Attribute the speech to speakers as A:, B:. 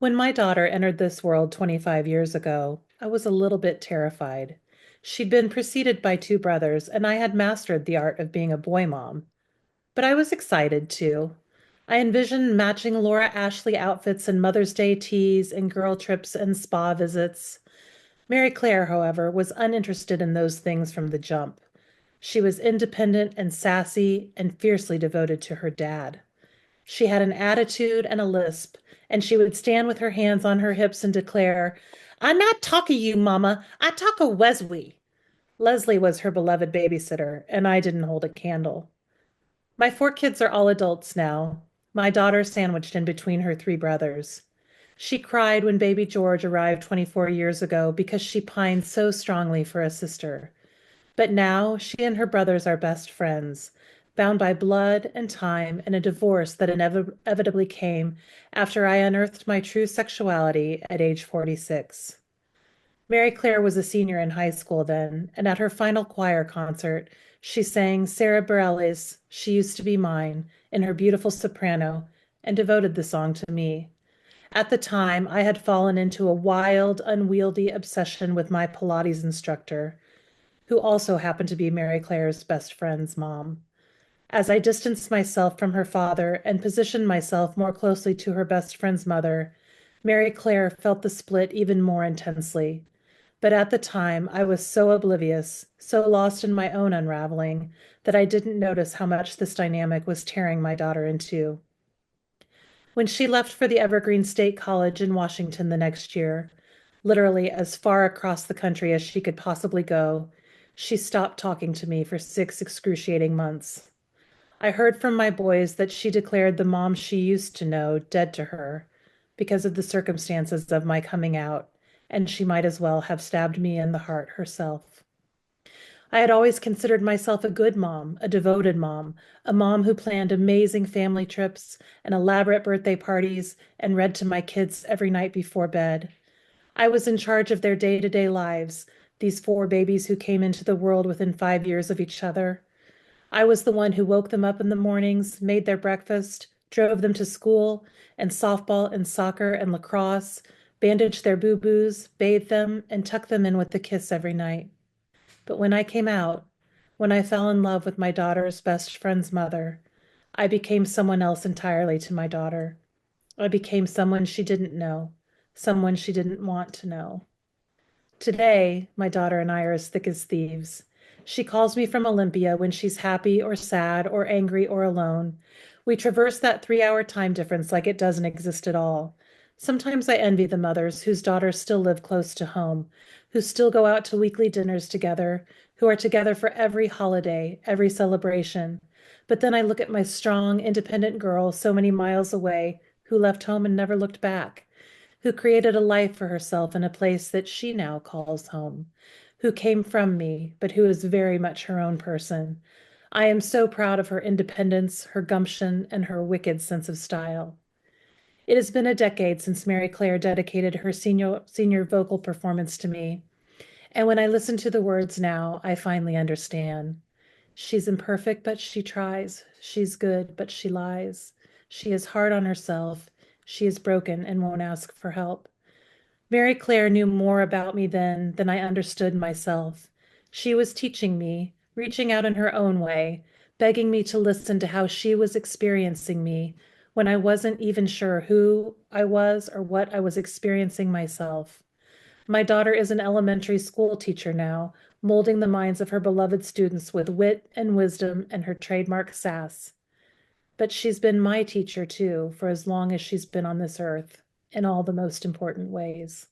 A: When my daughter entered this world 25 years ago, I was a little bit terrified. She'd been preceded by two brothers, and I had mastered the art of being a boy mom. But I was excited too. I envisioned matching Laura Ashley outfits and Mother's Day teas and girl trips and spa visits. Mary Claire, however, was uninterested in those things from the jump. She was independent and sassy and fiercely devoted to her dad. She had an attitude and a lisp, and she would stand with her hands on her hips and declare, "I'm not talking you, Mama. I talk a Wesley." Leslie was her beloved babysitter, and I didn't hold a candle. My four kids are all adults now, my daughter sandwiched in between her three brothers. She cried when baby George arrived 24 years ago because she pined so strongly for a sister. But now she and her brothers are best friends, bound by blood and time and a divorce that inevitably came after I unearthed my true sexuality at age 46. Mary Claire was a senior in high school then, and at her final choir concert, she sang Sarah Bareilles' She Used to Be Mine in her beautiful soprano and devoted the song to me. At the time, I had fallen into a wild, unwieldy obsession with my Pilates instructor, who also happened to be Mary Claire's best friend's mom. As I distanced myself from her father and positioned myself more closely to her best friend's mother, Mary Claire felt the split even more intensely. But at the time, I was so oblivious, so lost in my own unraveling, that I didn't notice how much this dynamic was tearing my daughter in two. When she left for the Evergreen State College in Washington the next year, literally as far across the country as she could possibly go, she stopped talking to me for 6 excruciating months. I heard from my boys that she declared the mom she used to know dead to her because of the circumstances of my coming out, and she might as well have stabbed me in the heart herself. I had always considered myself a good mom, a devoted mom, a mom who planned amazing family trips and elaborate birthday parties and read to my kids every night before bed. I was in charge of their day-to-day lives, these four babies who came into the world within 5 years of each other. I was the one who woke them up in the mornings, made their breakfast, drove them to school and softball and soccer and lacrosse, bandaged their boo-boos, bathed them, and tucked them in with a kiss every night. But when I came out, when I fell in love with my daughter's best friend's mother, I became someone else entirely to my daughter. I became someone she didn't know, someone she didn't want to know. Today, my daughter and I are as thick as thieves. She calls me from Olympia when she's happy or sad or angry or alone. We traverse that 3 hour time difference like it doesn't exist at all. Sometimes I envy the mothers whose daughters still live close to home, who still go out to weekly dinners together, who are together for every holiday, every celebration. But then I look at my strong, independent girl so many miles away who left home and never looked back, who created a life for herself in a place that she now calls home, who came from me, but who is very much her own person. I am so proud of her independence, her gumption, and her wicked sense of style. It has been a decade since Mary Claire dedicated her senior vocal performance to me, and when I listen to the words now, I finally understand. She's imperfect, but she tries. She's good, but she lies. She is hard on herself. She is broken and won't ask for help. Mary Claire knew more about me then than I understood myself. She was teaching me, reaching out in her own way, begging me to listen to how she was experiencing me when I wasn't even sure who I was or what I was experiencing myself. My daughter is an elementary school teacher now, molding the minds of her beloved students with wit and wisdom and her trademark sass. But she's been my teacher too for as long as she's been on this earth, in all the most important ways.